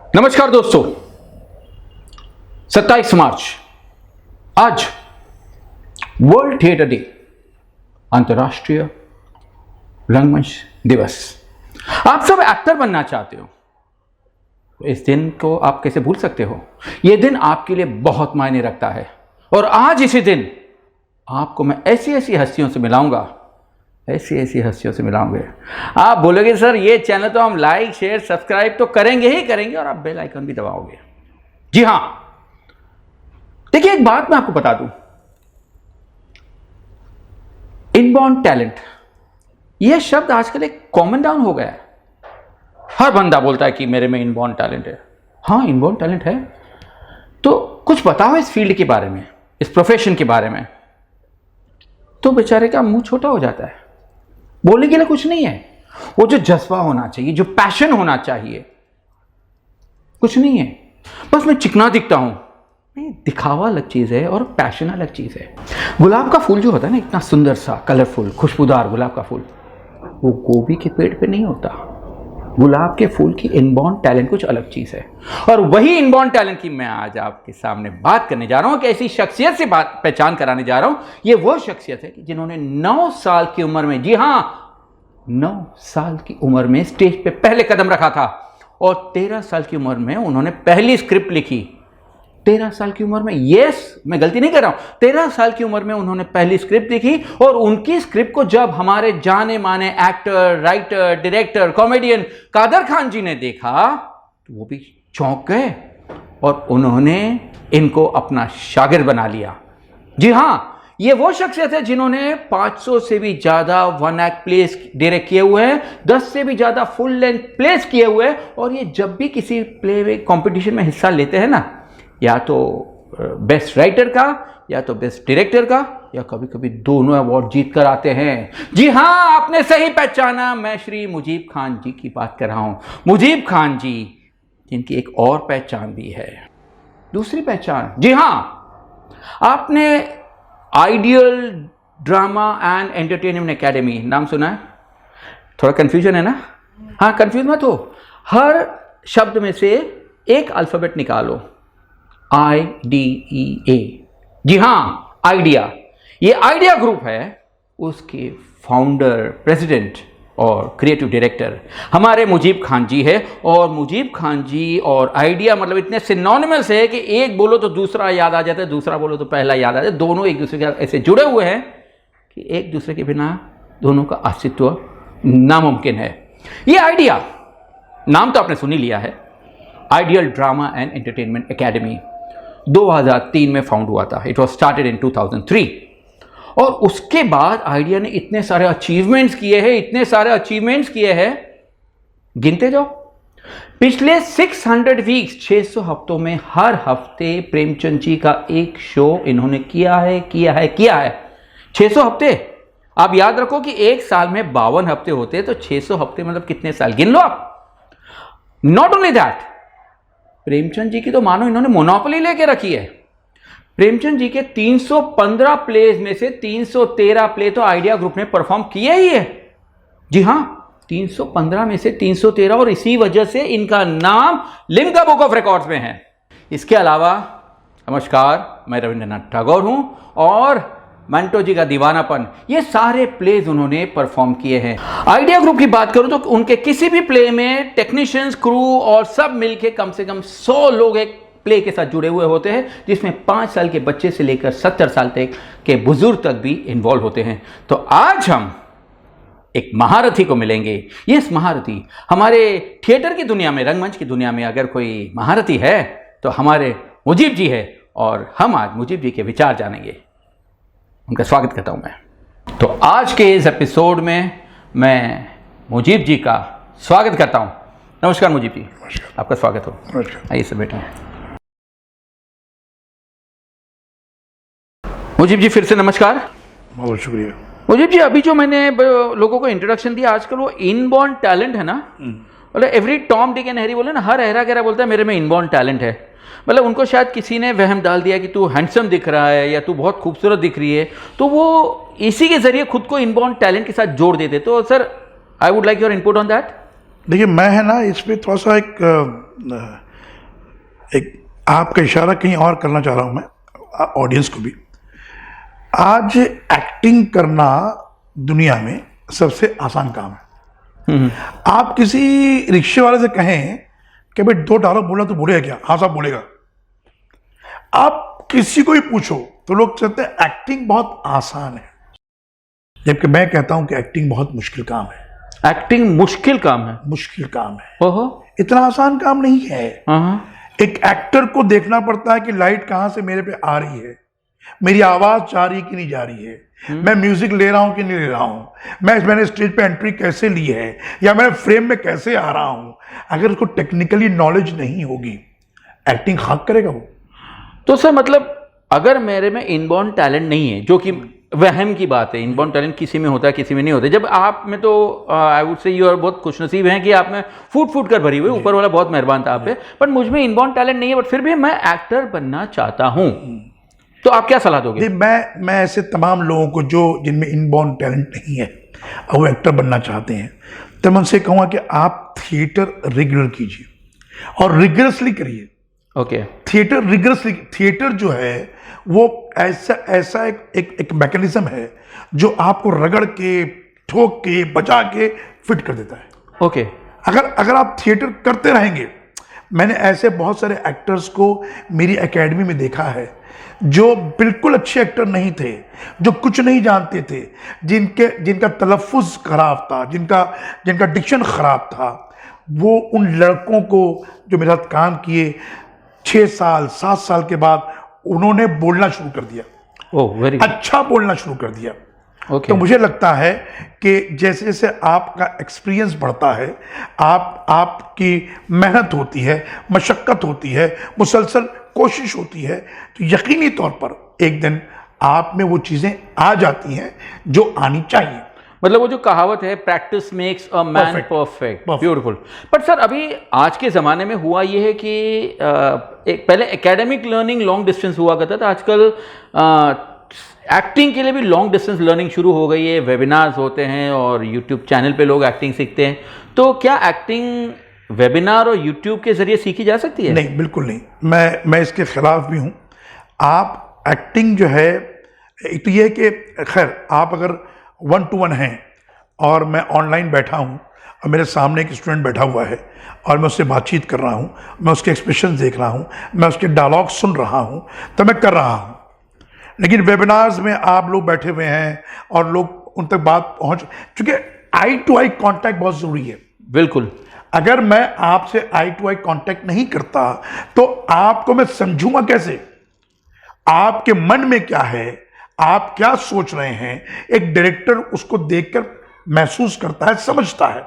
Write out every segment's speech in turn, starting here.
नमस्कार दोस्तों, 27 मार्च आज वर्ल्ड थिएटर डे, अंतर्राष्ट्रीय रंगमंच दिवस। आप सब एक्टर बनना चाहते हो, इस दिन को आप कैसे भूल सकते हो? यह दिन आपके लिए बहुत मायने रखता है और आज इसी दिन आपको मैं ऐसी ऐसी हस्तियों से मिलाऊंगा, आप बोलोगे सर ये चैनल तो हम लाइक शेयर सब्सक्राइब तो करेंगे ही करेंगे और आप बेल आइकन भी दबाओगे। जी हां, देखिए एक बात मैं आपको बता दूं, इनबॉर्न टैलेंट यह शब्द आजकल एक कॉमन डाउन हो गया है। हर बंदा बोलता है कि मेरे में इनबॉर्न टैलेंट है। हाँ, इनबॉर्न टैलेंट है तो कुछ बताओ इस फील्ड के बारे में, इस प्रोफेशन के बारे में। तो बेचारे का मुंह छोटा हो जाता है, बोलने के लिए कुछ नहीं है। वो जो जज्बा होना चाहिए, जो पैशन होना चाहिए, कुछ नहीं है। बस मैं चिकना दिखता हूं। नहीं, दिखावा अलग चीज है और पैशन अलग चीज है। गुलाब का फूल जो होता है ना, इतना सुंदर सा कलरफुल खुशबूदार गुलाब का फूल, वो गोभी के पेड़ पे नहीं होता। गुलाब के फूल की इनबॉर्न टैलेंट कुछ अलग चीज है और वही इनबॉर्न टैलेंट की मैं आज आपके सामने बात करने जा रहा हूं कि ऐसी शख्सियत से बात पहचान कराने जा रहा हूं। ये वो शख्सियत है कि जिन्होंने 9 साल की उम्र में, जी हां 9 साल की उम्र में स्टेज पे पहले कदम रखा था और 13 साल की उम्र में उन्होंने पहली स्क्रिप्ट लिखी। 13 साल की उम्र में, यस मैं गलती नहीं कर रहा हूं, 13 साल की उम्र में उन्होंने पहली स्क्रिप्ट लिखी और उनकी स्क्रिप्ट को जब हमारे जाने माने actor, writer, director, comedian Kader Khan ji ने देखा तो वो भी चौंक गए और उन्होंने इनको अपना शागिर्द बना लिया। जी हां, ये वो शख्सियत है जिन्होंने 500 से भी ज्यादा वन एक्ट प्लेस डायरेक्ट किए हुए हैं, 10 से भी ज्यादा फुल लेंथ प्लेस किए हुए हैं और ये जब भी किसी प्ले कंपटीशन में हिस्सा लेते हैं ना, या तो बेस्ट राइटर का या तो बेस्ट डायरेक्टर का या कभी कभी दोनों अवार्ड जीत कर आते हैं। जी हां, आपने सही पहचाना, मैं श्री मुजीब खान जी की बात कर रहा हूं। मुजीब खान जी, जिनकी एक और पहचान भी है, दूसरी पहचान। जी हां, आपने ideal drama and entertainment academy नाम सुना है? थोड़ा कंफ्यूजन है ना? हाँ, कंफ्यूज मत हो। हर शब्द में से एक अल्फाबेट निकालो, IDEA। जी हां, आइडिया। ये आइडिया ग्रुप है, उसके फाउंडर, प्रेसिडेंट और क्रिएटिव डायरेक्टर हमारे मुजीब खान जी है। और मुजीब खान जी और आइडिया मतलब इतने सिनोनिमस है कि एक बोलो तो दूसरा याद आ जाता है, दूसरा बोलो तो पहला याद आ जाता है। दोनों एक दूसरे के साथ ऐसे जुड़े हुए हैं कि एक दूसरे के बिना दोनों का अस्तित्व नामुमकिन है। ये आइडिया नाम तो आपने सुन ही लिया है, ideal drama and entertainment academy 2003 में फाउंड हुआ था। इट वॉज स्टार्टेड इन 2003 और उसके बाद आइडिया ने इतने सारे अचीवमेंट्स किए हैं, गिनते जाओ। पिछले 600 वीक्स, 600 हफ्तों में हर हफ्ते प्रेमचंद जी का एक शो इन्होंने किया है। 600 हफ्ते। आप याद रखो कि एक साल में 52 हफ्ते होते, तो 600 हफ्ते मतलब कितने साल, गिन लो आप। Not only that, Premchand ji की तो मानो इन्होंने मोनोपोली लेके रखी है। प्रेमचंद जी के 315 प्लेज में से 313 प्ले तो आइडिया ग्रुप ने परफॉर्म किए ही है। जी हां, 315 में से 313, और इसी वजह से इनका नाम लिम्का बुक ऑफ रिकॉर्ड्स में है। इसके अलावा, नमस्कार, मैं रविंद्रनाथ टैगोर हूं और मंटो जी का दीवानापन, ये सारे प्लेज उन्होंने परफॉर्म किए हैं। आइडिया ग्रुप की बात करूं तो उनके किसी भी प्ले में टेक्नीशियंस, क्रू और सब मिलके कम से कम 100 लोग एक प्ले के साथ जुड़े हुए होते हैं, जिसमें 5 साल के बच्चे से लेकर 70 साल तक के बुजुर्ग तक भी इन्वॉल्व होते हैं। तो आज हम एक महारथी को मिलेंगे। ये महारथी हमारे थिएटर की दुनिया में, रंगमंच की दुनिया में अगर कोई महारथी है तो हमारे मुजीब जी है और हम आज मुजीब जी के विचार जानेंगे। उनका स्वागत करता हूं मैं। तो आज के इस एपिसोड में मैं मुजीब जी का स्वागत करता हूं। नमस्कार मुजीब जी, आपका स्वागत हो। आइए सर बैठे। मुजीब जी फिर से नमस्कार। बहुत शुक्रिया। मुजीब जी, अभी जो मैंने लोगों को इंट्रोडक्शन दिया, आजकल वो इनबॉर्न टैलेंट है ना, मतलब every Tom Dick and Harry बोले ना, हर हेरा गहरा बोलता है मेरे में इनबॉर्न टैलेंट है। मतलब उनको शायद किसी ने वहम डाल दिया कि तू हैंडसम दिख रहा है या तू बहुत खूबसूरत दिख रही है, तो वो इसी के जरिए खुद को इनबॉर्न टैलेंट के साथ जोड़ देते। तो sir, I would like your input on that. देखिए, मैं है ना इस पर थोड़ा सा एक एक आपका इशारा कहीं और करना चाह रहा हूं मैं ऑडियंस को भी। आज एक्टिंग करना दुनिया में सबसे आसान काम है। आप किसी रिक्शे वाले से कहें कि भाई 2 डालो बोला तो बोलेगा क्या? हाँ साहब बोलेगा। आप किसी को ही पूछो तो लोग कहते हैं एक्टिंग बहुत आसान है, जबकि मैं कहता हूं कि एक्टिंग बहुत मुश्किल काम है। एक्टिंग मुश्किल काम है? मुश्किल काम है। ओहो, इतना आसान काम नहीं है। हाँ। एक एक्टर को देखना पड़ता है कि लाइट कहां से मेरे पे आ रही है, मेरी आवाज जा रही कि नहीं जा रही है, मैं म्यूजिक ले रहा हूं कि नहीं ले रहा हूं, मैंने स्टेज पे एंट्री कैसे ली है, या मैं फ्रेम में कैसे आ रहा हूं। अगर उसको टेक्निकली नॉलेज नहीं होगी, एक्टिंग खाक करेगा वो। तो सर मतलब अगर मेरे में इनबॉर्न टैलेंट नहीं है, जो कि वहम की बात है, इनबॉर्न टैलेंट किसी में होता है किसी में नहीं होता। जब आप में तो I would say you are बहुत खुशनसीब हैं कि आप में फूट कर भरी हुई, ऊपर वाला बहुत मेहरबान था आप पे, बट मुझ में इनबॉर्न टैलेंट नहीं है, बट फिर भी मैं एक्टर बनना चाहता हूं, तो आप क्या सलाह दोगे? मैं ऐसे तमाम लोगों को जो जिनमें इनबॉर्न टैलेंट नहीं है और वो एक्टर बनना चाहते हैं, तो मैं उनसे कहूँगा कि आप थिएटर रेगुलर कीजिए और रिगरसली करिए। ओके। थिएटर रिगरसली, थिएटर जो है वो ऐसा एक मैकेनिज्म है जो आपको रगड़ के, ठोक के, बजा के फिट कर देता है। ओके। अगर आप थिएटर करते रहेंगे, मैंने ऐसे बहुत सारे एक्टर्स को मेरी एकेडमी में देखा है जो बिल्कुल अच्छे एक्टर नहीं थे, जो कुछ नहीं जानते थे, जिनका तलफ़ुज़ खराब था, जिनका डिक्शन खराब था, वो उन लड़कों को जो मेरे साथ काम किए 6 साल 7 साल के बाद उन्होंने बोलना शुरू कर दिया। ओह, वेरी अच्छा बोलना शुरू कर दिया। Okay. तो मुझे लगता है कि जैसे जैसे आपका एक्सपीरियंस बढ़ता है, आपकी मेहनत होती है, मशक्क़त होती है, मुसलसल कोशिश होती है, तो यकीनी तौर पर एक दिन आप में वो चीज़ें आ जाती हैं जो आनी चाहिए। मतलब वो जो कहावत है, practice makes a man perfect, beautiful. But sir अभी आज के ज़माने में हुआ ये है कि एक पहले एकेडमिक लर्निंग लॉन्ग डिस्टेंस हुआ करता था, आजकल एक्टिंग के लिए भी लॉन्ग डिस्टेंस लर्निंग शुरू हो गई है, वेबिनार्स होते हैं और यूट्यूब चैनल पे लोग एक्टिंग सीखते हैं। तो क्या एक्टिंग वेबिनार और यूट्यूब के जरिए सीखी जा सकती है? नहीं, बिल्कुल नहीं। मैं इसके खिलाफ भी हूँ। आप एक्टिंग जो है, एक तो ये है कि खैर आप अगर 1 to 1 हैं और मैं ऑनलाइन बैठा हूँ और मेरे सामने एक स्टूडेंट बैठा हुआ है और मैं उससे बातचीत कर रहा हूँ, मैं उसके एक्सप्रेशन देख रहा हूँ, मैं उसके डायलॉग सुन रहा हूँ, तो मैं कर रहा हूँ। लेकिन वेबिनार्स में आप लोग बैठे हुए हैं और लोग उन तक बात पहुँच, चूँकि आई टू आई कॉन्टैक्ट बहुत ज़रूरी है। बिल्कुल। अगर मैं आपसे आई टू आई कॉन्टैक्ट नहीं करता तो आपको मैं समझूंगा कैसे? आपके मन में क्या है, आप क्या सोच रहे हैं, एक डायरेक्टर उसको देखकर महसूस करता है, समझता है।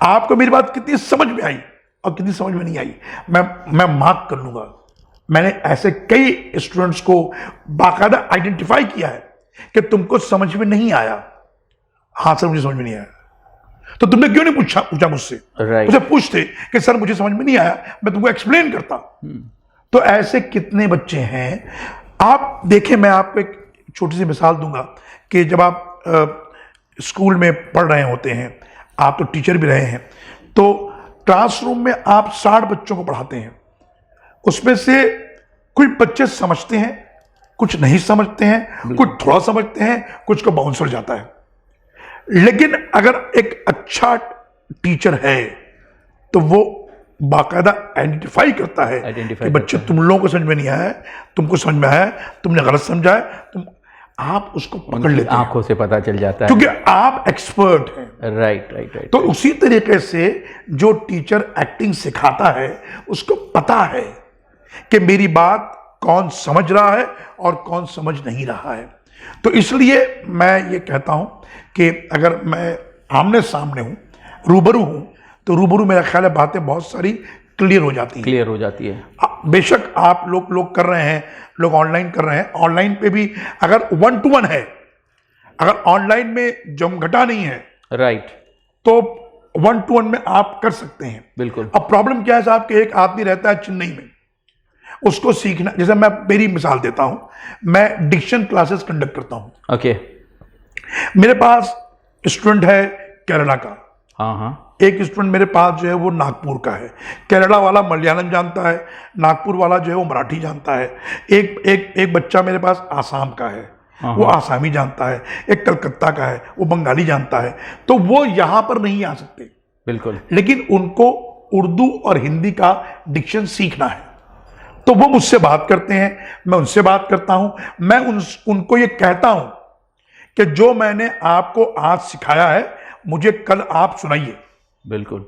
आपको मेरी बात कितनी समझ में आई और कितनी समझ में नहीं आई, मैं मार्क कर लूंगा। मैंने ऐसे कई स्टूडेंट्स को बाकायदा आइडेंटिफाई किया है कि तुमको समझ में नहीं आया। हाँ सर, मुझे समझ में नहीं आया। तो तुमने क्यों नहीं पूछा मुझसे? मुझे पूछते कि सर मुझे समझ में नहीं आया, मैं तुमको एक्सप्लेन करता। तो ऐसे कितने बच्चे हैं। आप देखें, मैं आपको एक छोटी सी मिसाल दूंगा कि जब आप स्कूल में पढ़ रहे होते हैं, आप तो टीचर भी रहे हैं, तो क्लासरूम में आप 60 बच्चों को पढ़ाते हैं। उसमें से कुछ बच्चे समझते हैं, कुछ नहीं समझते हैं, कुछ थोड़ा समझते हैं, कुछ को बाउंसर जाता है। लेकिन अगर एक अच्छा टीचर है तो वो बाकायदा आइडेंटिफाई करता है कि बच्चे तुम लोगों को समझ में नहीं आया, तुमको समझ में आया, तुमने गलत समझा है, आप उसको पकड़ लेते हैं, आंखों से पता चल जाता है, क्योंकि आप एक्सपर्ट हैं। राइट। तो उसी तरीके से जो टीचर एक्टिंग सिखाता है उसको पता है कि मेरी बात कौन समझ रहा है और कौन समझ नहीं रहा है। तो इसलिए मैं ये कहता हूं कि अगर मैं आमने सामने हूं, रूबरू हूं, तो रूबरू मेरा ख्याल है बातें बहुत सारी क्लियर हो जाती है। बेशक आप लोग कर रहे हैं, लोग ऑनलाइन कर रहे हैं, ऑनलाइन पे भी अगर 1 to 1 है, अगर ऑनलाइन में जमघटा नहीं है, राइट, तो 1 to 1 में आप कर सकते हैं। बिल्कुल। अब प्रॉब्लम क्या है साहब कि एक आदमी रहता है चेन्नई में, उसको सीखना, जैसे मैं मेरी मिसाल देता हूं, मैं डिक्शन क्लासेस कंडक्ट करता हूं। ओके। मेरे पास स्टूडेंट है केरला का, हाँ हाँ। एक स्टूडेंट मेरे पास जो है वो नागपुर का है, केरला वाला मलयालम जानता है, नागपुर वाला जो है वो मराठी जानता है, एक बच्चा मेरे पास आसाम का है, वो आसामी जानता है, एक कलकत्ता का है, वो बंगाली जानता है। तो वो यहाँ पर नहीं आ सकते, बिल्कुल, लेकिन उनको उर्दू और हिंदी का डिक्शन सीखना है, तो वो मुझसे बात करते हैं, मैं उनसे बात करता हूं। मैं उनको ये कहता हूं कि जो मैंने आपको आज सिखाया है मुझे कल आप सुनाइए। बिल्कुल।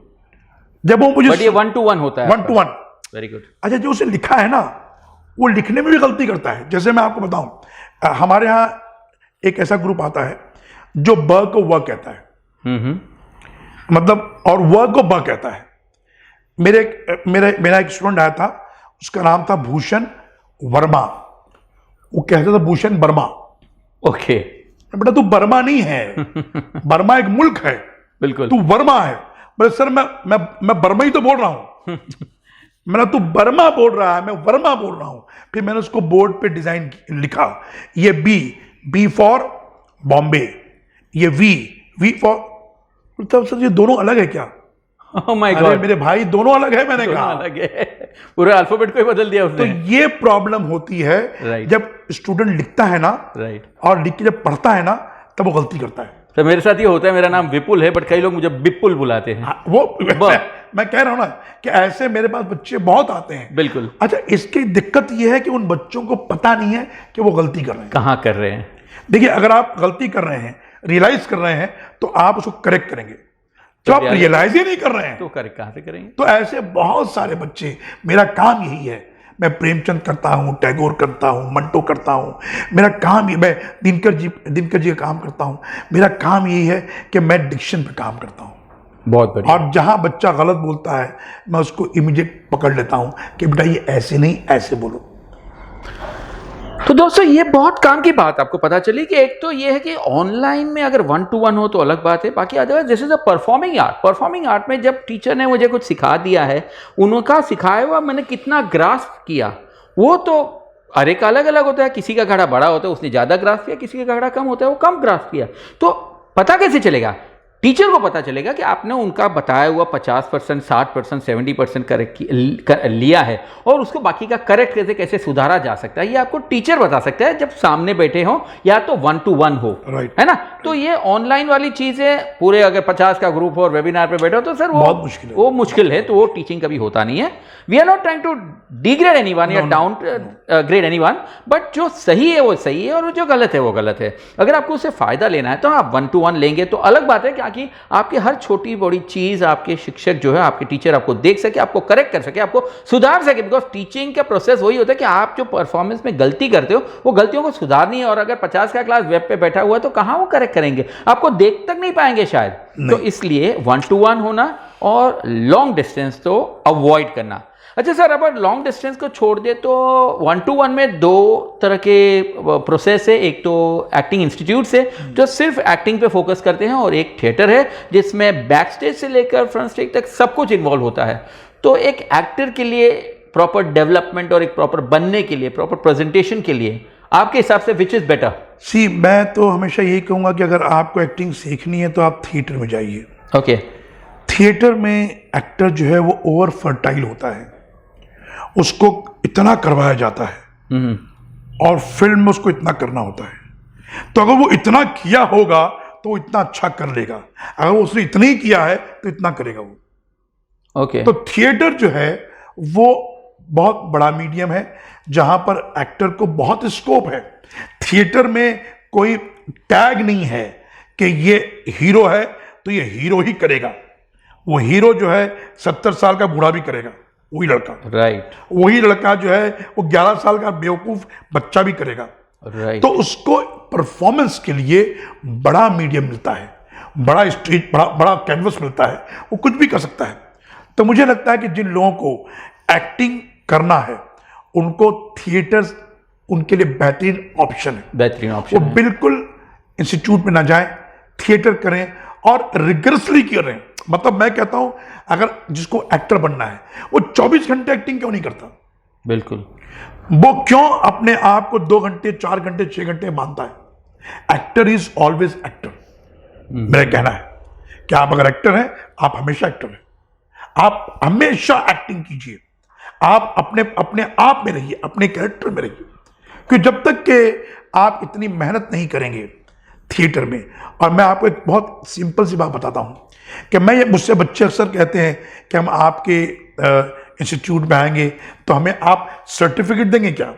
जब वो मुझे बट ये 1 to 1 होता है, 1 to 1। Very good. अच्छा, जो उसे लिखा है ना, वो लिखने में भी गलती करता है। जैसे मैं आपको बताऊं, हमारे यहाँ एक ऐसा ग्रुप आता है जो ब को व कहता है, मतलब, और व को ब कहता है। मेरा एक स्टूडेंट आया था, उसका नाम था भूषण वर्मा, वो कहता था भूषण वर्मा। ओके। बेटा तू बर्मा नहीं है, बर्मा एक मुल्क है, बिल्कुल, तू वर्मा है। बोले सर मैं बर्मा ही तो बोल रहा हूं। मैंने, तू बर्मा बोल रहा है, मैं वर्मा बोल रहा हूं। फिर मैंने उसको बोर्ड पे डिजाइन लिखा, ये बी फॉर बॉम्बे, ये वी फॉर। तब सर ये दोनों अलग है क्या? ओह माय अरे गॉड, मेरे भाई दोनों अलग है, मैंने कहा। अलग है, पूरे अल्फाबेट को ही बदल दिया तो उसने। ये प्रॉब्लम होती है Right. जब स्टूडेंट लिखता है ना, राइट। और लिख के जब पढ़ता है ना, तब वो गलती करता है। तो मेरे साथ ये होता है, मेरा नाम विपुल है, बट कई लोग मुझे बिपुल बुलाते हैं। वो मैं कह रहा हूं ना कि ऐसे मेरे पास बच्चे बहुत आते हैं। बिल्कुल। अच्छा, इसकी दिक्कत यह है कि उन बच्चों को पता नहीं है कि वो गलती कर रहे हैं, कहाँ कर रहे हैं। देखिए, अगर आप गलती कर रहे हैं, रियलाइज कर रहे हैं, तो आप उसको करेक्ट करेंगे। तो आप रियलाइज ही नहीं कर रहे हैं तो करेक्ट कहाँ से करेंगे। तो ऐसे बहुत सारे बच्चे, मेरा काम यही है, मैं प्रेमचंद करता हूं, टैगोर करता हूं, मंटो करता हूं, मेरा काम ही, मैं दिनकर जी का काम करता हूं। मेरा काम यही है कि मैं डिक्शन पे काम करता हूं, बहुत बढ़िया। और जहां बच्चा गलत बोलता है मैं उसको इमीडिएट पकड़ लेता हूं कि बेटा ये ऐसे नहीं, ऐसे बोलो। तो दोस्तों, ये बहुत काम की बात आपको पता चली कि एक तो ये है कि ऑनलाइन में अगर 1 to 1 हो तो अलग बात है, बाकी अदरवाइज जैसे परफॉर्मिंग आर्ट में जब टीचर ने मुझे कुछ सिखा दिया है, उनका सिखाया हुआ मैंने कितना ग्रास्प किया, वो तो हर एक अलग अलग होता है। किसी का घड़ा बड़ा होता है, उसने ज़्यादा ग्रास्प किया, किसी का घड़ा कम होता है, वो कम ग्रास्प किया। तो पता कैसे चलेगा? टीचर को पता चलेगा कि आपने उनका बताया हुआ 50%, 60%, 70% करेक्ट लिया है, और उसको बाकी का करेक्ट कैसे सुधारा जा सकता है, ये आपको टीचर बता सकता है जब सामने बैठे हो, या तो 1 to 1 हो, Right. है ना। तो ये ऑनलाइन वाली चीज है, पूरे अगर 50 का ग्रुप हो और वेबिनार पे बैठे हो तो सर बहुत मुश्किल है। वो मुश्किल है, तो वो टीचिंग कभी होता नहीं है। We are not trying to degrade anyone या डाउन ग्रेड एनीवन, बट जो सही है वो सही है, और जो गलत है वो गलत है। अगर आपको उससे फायदा लेना है तो आप 1 to 1 लेंगे तो अलग बात है, कि आपकी हर छोटी बड़ी चीज आपके शिक्षक जो है, आपके टीचर आपको देख सके, आपको करेक्ट कर सके, आपको सुधार सके। बिकॉज टीचिंग का प्रोसेस वही होता है कि आप जो परफॉर्मेंस में गलती करते हो वो गलतियों को सुधारनी है, और अगर 50 का क्लास वेब पे बैठा हुआ है तो कहां वो करेक्ट करेंगे, आपको देख तक नहीं पाएंगे शायद। तो इसलिए 1 to 1 होना, और लॉन्ग डिस्टेंस तो अवॉइड करना। अच्छा सर, अब लॉन्ग डिस्टेंस को छोड़ दे तो 1 to 1 में 2 तरह के प्रोसेस है। एक तो एक्टिंग इंस्टीट्यूट है जो सिर्फ एक्टिंग पे फोकस करते हैं, और एक थिएटर है जिसमें बैक स्टेज से लेकर फ्रंट स्टेज तक सब कुछ इन्वॉल्व होता है। तो एक एक्टर के लिए प्रॉपर डेवलपमेंट और एक प्रॉपर बनने के लिए, प्रॉपर प्रेजेंटेशन के लिए आपके हिसाब से विच इज बेटर? सी, मैं तो हमेशा यही कहूंगा कि अगर आपको एक्टिंग सीखनी है तो आप थिएटर में जाइए। ओके। थिएटर में एक्टर जो है वो ओवर फर्टाइल होता है, उसको इतना करवाया जाता है, और फिल्म में उसको इतना करना होता है। तो अगर वो इतना किया होगा तो वो इतना अच्छा कर लेगा, अगर वो उसने इतना ही किया है तो इतना करेगा वो। ओके। तो थिएटर जो है वो बहुत बड़ा मीडियम है जहां पर एक्टर को बहुत स्कोप है। थिएटर में कोई टैग नहीं है कि ये हीरो है तो ये हीरो ही करेगा। वो हीरो जो है 70 साल का बूढ़ा भी करेगा, वही लड़का। राइट। वही लड़का जो है वो 11 साल का बेवकूफ बच्चा भी करेगा। राइट। तो उसको परफॉर्मेंस के लिए बड़ा मीडियम मिलता है, बड़ा स्टेज, बड़ा कैनवस मिलता है, वो कुछ भी कर सकता है। तो मुझे लगता है कि जिन लोगों को एक्टिंग करना है उनको थिएटर्स उनके लिए बेहतरीन ऑप्शन है। बेहतरीन ऑप्शन वो बिल्कुल इंस्टीट्यूट में ना जाएं, थिएटर करें और रिगरसली करें। मतलब मैं कहता हूं, अगर जिसको एक्टर बनना है वो 24 घंटे एक्टिंग क्यों नहीं करता? बिल्कुल। वो क्यों अपने आप को 2 घंटे, 4 घंटे, 6 घंटे मानता है? Actor is always actor. मेरा कहना है कि आप अगर एक्टर हैं, आप हमेशा एक्टर हैं, आप हमेशा एक्टिंग कीजिए, आप अपने अपने आप में रहिए, अपने कैरेक्टर में रहिए, क्योंकि जब तक कि आप इतनी मेहनत नहीं करेंगे थिएटर में। और मैं आपको एक बहुत सिंपल सी बात बताता हूं कि मैं ये, मुझसे बच्चे अक्सर कहते हैं कि हम आपके इंस्टीट्यूट में आएंगे तो हमें आप सर्टिफिकेट देंगे क्या।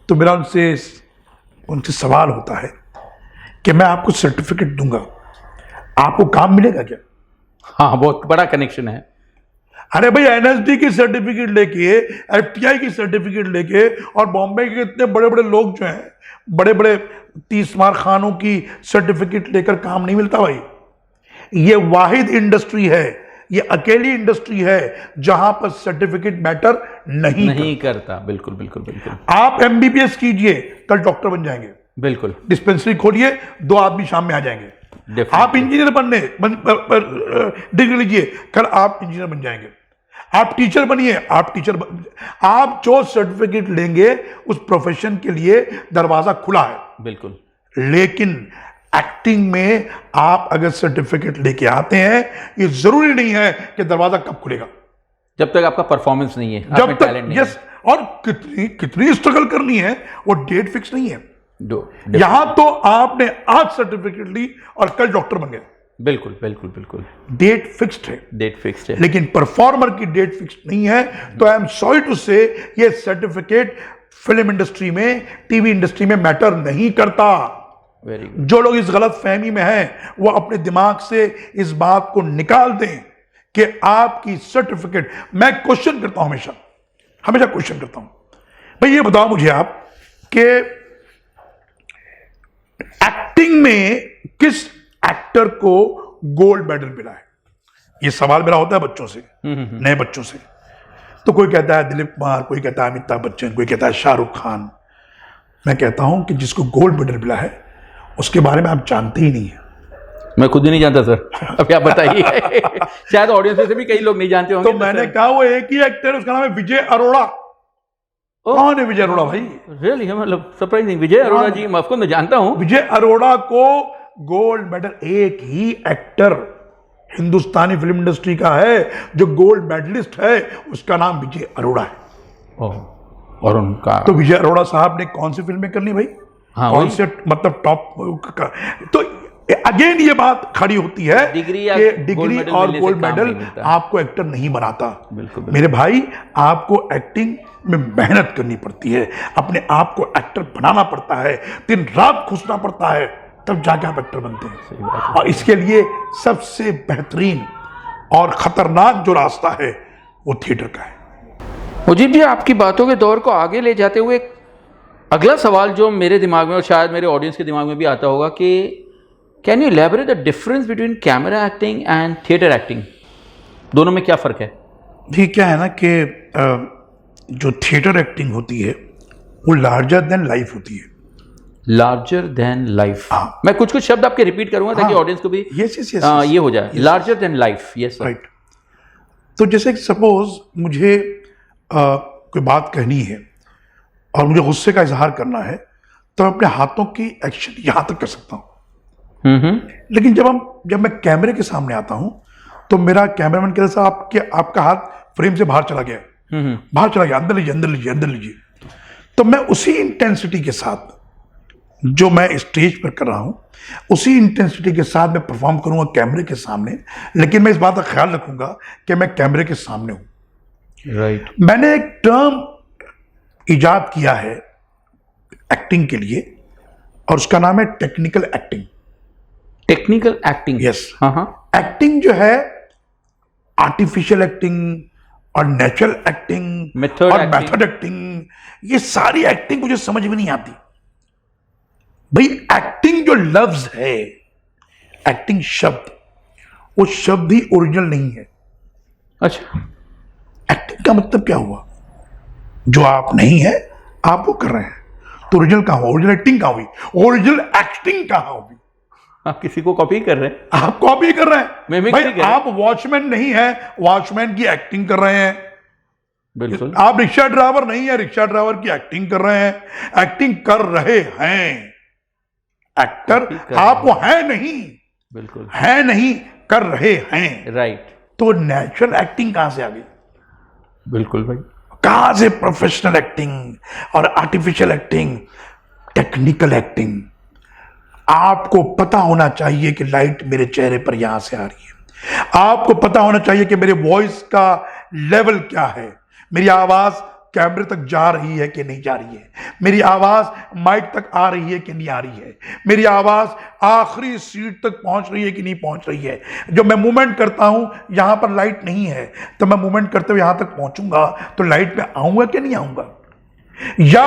तो मेरा उनसे सवाल होता है कि मैं आपको सर्टिफिकेट दूंगा, आपको काम मिलेगा क्या। हाँ, बहुत बड़ा कनेक्शन है। अरे भाई, एनएसडी की सर्टिफिकेट लेके, एफटीआई की सर्टिफिकेट लेके, और बॉम्बे के इतने बड़े बड़े लोग जो हैं, बड़े बड़े 30 मार खानों की सर्टिफिकेट लेकर काम नहीं मिलता भाई। ये वाहिद इंडस्ट्री है, ये अकेली इंडस्ट्री है जहां पर सर्टिफिकेट मैटर नहीं करता। बिल्कुल बिल्कुल बिल्कुल। आप एमबीबीएस कीजिए, कल डॉक्टर बन जाएंगे। बिल्कुल। डिस्पेंसरी खोलिए, 2 आदमी शाम में आ जाएंगे। आप इंजीनियर डिग्री लीजिए, कल आप इंजीनियर बन जाएंगे। आप टीचर बनिए, आप जो सर्टिफिकेट लेंगे उस प्रोफेशन के लिए दरवाजा खुला है। बिल्कुल। लेकिन एक्टिंग में आप अगर सर्टिफिकेट लेके आते हैं, ये जरूरी नहीं है कि दरवाजा कब खुलेगा, जब तक आपका परफॉर्मेंस नहीं है, जब तक। यस, और कितनी स्ट्रगल करनी है, वो डेट फिक्स नहीं है। यहां तो आपने आज सर्टिफिकेट ली और कल डॉक्टर बन गए। बिल्कुल बिल्कुल बिल्कुल। डेट फिक्स्ड है, डेट फिक्स्ड है। लेकिन परफॉर्मर की डेट फिक्स्ड नहीं है। तो आई एम सॉरी टू से, ये सर्टिफिकेट फिल्म इंडस्ट्री में, टीवी इंडस्ट्री में मैटर नहीं करता। Very good. जो लोग इस गलत फहमी में हैं, वो अपने दिमाग से इस बात को निकाल दें कि आपकी सर्टिफिकेट, मैं क्वेश्चन करता हूं, हमेशा क्वेश्चन करता हूं, भाई ये बताओ मुझे आप कि एक्टिंग में किस एक्टर को गोल्ड मेडल मिला है। ये सवाल मेरा होता है बच्चों से, नए बच्चों से। तो कोई कहता है दिलीप कुमार, कोई कहता है अमिताभ बच्चन, कोई कहता है शाहरुख खान। मैं कहता हूं कि जिसको गोल्ड मेडल मिला है उसके बारे में आप जानते ही नहीं है। मैं खुद ही नहीं जानता सर, अब क्या बताइए। शायद ऑडियंस से भी कई लोग नहीं जानते होंगे। तो मैंने कहा वो एक ही एक्टर, उसका नाम है विजय अरोड़ा। कौन है विजय अरोड़ा भाई? रियली, मतलब सरप्राइजिंग। विजय अरोड़ा जी, मैं आपको जानता हूं। विजय अरोड़ा को गोल्ड मेडल, एक ही एक्टर हिंदुस्तानी फिल्म इंडस्ट्री का है जो गोल्ड मेडलिस्ट है, उसका नाम विजय अरोड़ा है। और उनका, तो विजय अरोड़ा साहब ने कौन सी फिल्में करनी भाई? हाँ, कौन से, मतलब टॉप। तो अगेन ये बात खड़ी होती है कि डिग्री और गोल्ड मेडल आपको एक्टर नहीं बनाता। बिल्कुल। मेरे भाई, आपको एक्टिंग में मेहनत करनी पड़ती है, अपने आप को एक्टर बनाना पड़ता है, दिन रात घुसना पड़ता है, तब जाके आप एक्टर बनते हैं। और इसके लिए सबसे बेहतरीन और खतरनाक जो रास्ता है वो थिएटर का है। मुजीब जी, आपकी बातों के दौर को आगे ले जाते हुए अगला सवाल जो मेरे दिमाग में और शायद मेरे ऑडियंस के दिमाग में भी आता होगा कि can you elaborate the difference between camera acting and theatre acting? दोनों में क्या फ़र्क है? जी, क्या है ना कि जो थिएटर एक्टिंग होती है वो लार्जर देन लाइफ होती है। Larger than life. मैं कुछ शब्द आपके रिपीट करूंगा ताकि ऑडियंस को भी ये हो जाए। Larger than life. Yes sir. Right. तो जैसे सपोज मुझे कोई बात कहनी है और मुझे गुस्से का इजहार करना है, तो मैं अपने हाथों की एक्शन यहां तक कर सकता हूं। लेकिन जब मैं कैमरे के सामने आता हूं तो मेरा कैमरामैन कहता साहब आपका हाथ फ्रेम से बाहर चला गया, अंदर लीजिए, अंदर लीजिए, अंदर लीजिए। तो मैं उसी इंटेंसिटी के साथ जो मैं स्टेज पर कर रहा हूं, उसी इंटेंसिटी के साथ मैं परफॉर्म करूंगा कैमरे के सामने, लेकिन मैं इस बात का ख्याल रखूंगा कि मैं कैमरे के सामने हूं। राइट। मैंने एक टर्म इजाद किया है एक्टिंग के लिए और उसका नाम है technical acting. Technical acting? Yes. हाँ। एक्टिंग जो है, आर्टिफिशियल एक्टिंग और नेचुरल एक्टिंग और मेथड एक्टिंग, ये सारी एक्टिंग मुझे समझ में नहीं आती भाई। एक्टिंग जो लफ्ज है, एक्टिंग शब्द, वो शब्द ही ओरिजिनल नहीं है। अच्छा। एक्टिंग का मतलब क्या हुआ? जो आप नहीं है आप वो कर रहे हैं, तो ओरिजिनल कहां हुआ? ओरिजिनल एक्टिंग कहां हुई? ओरिजिनल एक्टिंग कहां हुई? आप किसी को कॉपी कर रहे हैं। आप कॉपी कर रहे हैं भाई। आप वॉचमैन नहीं है, वॉचमैन की एक्टिंग कर रहे हैं। बिल्कुल। आप रिक्शा ड्राइवर नहीं है, रिक्शा ड्राइवर की एक्टिंग कर रहे हैं। एक्टिंग कर रहे हैं, एक्टर आप वो है नहीं। बिल्कुल है नहीं, कर रहे हैं। राइट, तो नेचुरल एक्टिंग कहां से आ गई? बिल्कुल भाई, कहां से प्रोफेशनल एक्टिंग और आर्टिफिशियल एक्टिंग? Technical acting. आपको पता होना चाहिए कि लाइट मेरे चेहरे पर यहां से आ रही है, आपको पता होना चाहिए कि मेरे वॉइस का लेवल क्या है, मेरी आवाज कैमरे तक जा रही है कि नहीं जा रही है, मेरी आवाज माइक तक आ रही है कि नहीं आ रही है, मेरी आवाज आखिरी सीट तक पहुंच रही है कि नहीं पहुंच रही है। जो मैं मूवमेंट करता हूं, यहां पर लाइट नहीं है, तो मैं मूवमेंट करते हुए यहां तक पहुंचूंगा तो लाइट में आऊंगा कि नहीं आऊंगा? या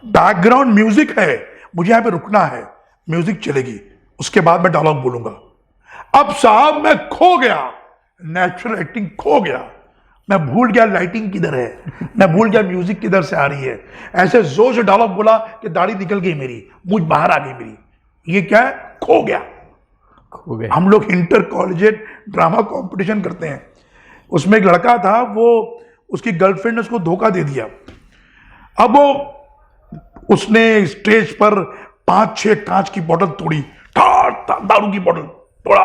बैकग्राउंड म्यूजिक है, मुझे यहां पे रुकना है, म्यूजिक चलेगी, उसके बाद मैं डायलॉग बोलूंगा। अब साहब मैं खो गया, नेचुरल एक्टिंग खो गया, मैं भूल गया लाइटिंग किधर है, मैं भूल गया म्यूजिक किधर से आ रही है। ऐसे जोर से डायलॉग बोला कि दाढ़ी निकल गई मेरी, मुझ बाहर आ गई मेरी। ये क्या है? खो गया, खो गए। हम लोग इंटर कॉलेजिएट ड्रामा कंपटीशन करते हैं, उसमें एक लड़का था, वो उसकी गर्लफ्रेंड ने उसको धोखा दे दिया। अब वो उसने स्टेज पर 5-6 कांच की बोतल तोड़ी, दारू की बोतल तोड़ा,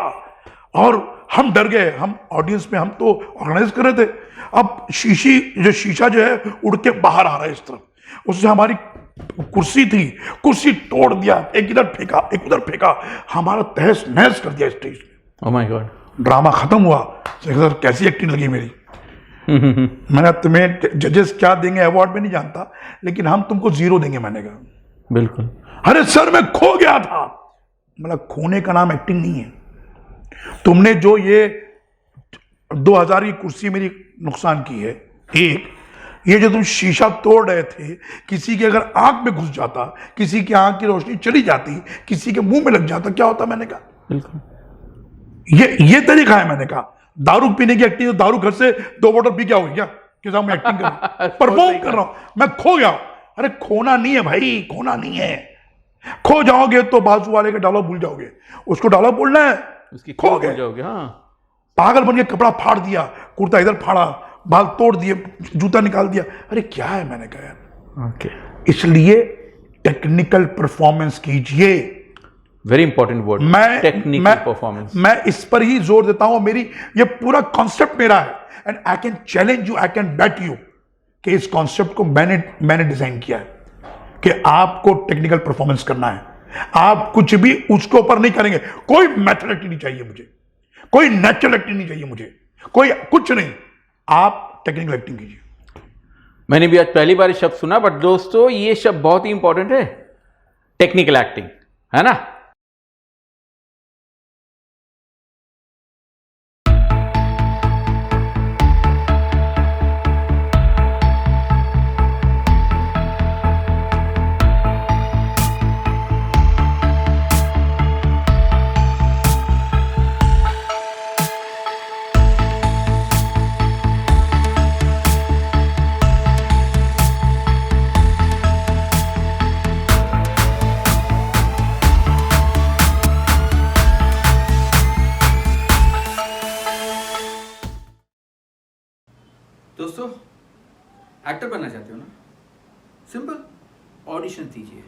और हम डर गए। हम ऑडियंस में, हम तो ऑर्गेनाइज कर रहे थे। अब शीशा जो है उड़ के बाहर आ रहा है इस तरफ, उससे हमारी कुर्सी थी, कुर्सी तोड़ दिया, एक इधर फेंका एक उधर फेंका, हमारा तहस नहस कर दिया स्टेज में। Oh my God. ड्रामा खत्म हुआ। सर कैसी एक्टिंग लगी मेरी? मैंने, तुम्हें जजेस क्या देंगे अवार्ड में नहीं जानता, लेकिन हम तुमको 0 देंगे। मैंने कहा बिल्कुल। अरे सर मैं खो गया था। मतलब खोने का नाम एक्टिंग नहीं है। तुमने जो ये 2000 की कुर्सी मेरी नुकसान की है, एक ये जो तुम शीशा तोड़ रहे थे, किसी के अगर आंख में घुस जाता, किसी की आंख की रोशनी चली जाती, किसी के मुंह में लग जाता, क्या होता? मैंने कहा बिल्कुल। ये तरीका है। मैंने कहा दारू पीने की एक्टिंग, तो दारू घर से 2 बोतल पी क्या होगी क्या कि साहब मैं एक्टिंग कर रहा हूं, परफॉर्म कर रहा हूं, मैं खो गया। अरे खोना नहीं है भाई, खोना नहीं है। खो जाओगे तो बाजू वाले का डायलॉग भूल जाओगे, उसको डायलॉग बोलना है, उसकी खो गए। जाओगे। हाँ, पागल बन के कपड़ा फाड़ दिया, कुर्ता इधर फाड़ा, बाल तोड़ दिए, जूता निकाल दिया। अरे क्या है? मैंने कहा यार, ओके, इसलिए टेक्निकल परफॉर्मेंस कीजिए। Very important word, technical performance. मैं इस पर ही जोर देता हूं। मेरी ये पूरा कॉन्सेप्ट मेरा है, and I can challenge you, I can bet you कि इस कॉन्सेप्ट को मैंने डिजाइन किया है कि आपको टेक्निकल परफॉर्मेंस करना है। आप कुछ भी उसके ऊपर नहीं करेंगे। कोई मेथड एक्टिंग नहीं चाहिए मुझे, कोई नेचुरल एक्टिंग नहीं चाहिए मुझे, कोई कुछ नहीं। आप टेक्निकल एक्टिंग कीजिए। मैंने भी आज पहली बार ये शब्द सुना, बट दोस्तों ये शब्द बहुत ही इंपॉर्टेंट है, टेक्निकल एक्टिंग, है ना? दोस्तों, एक्टर बनना चाहते हो ना? सिंपल, ऑडिशन दीजिए।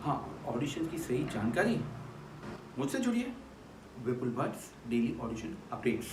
हाँ, ऑडिशन की सही जानकारी मुझसे जुड़िए। विपुल भट्ट, डेली ऑडिशन अपडेट्स।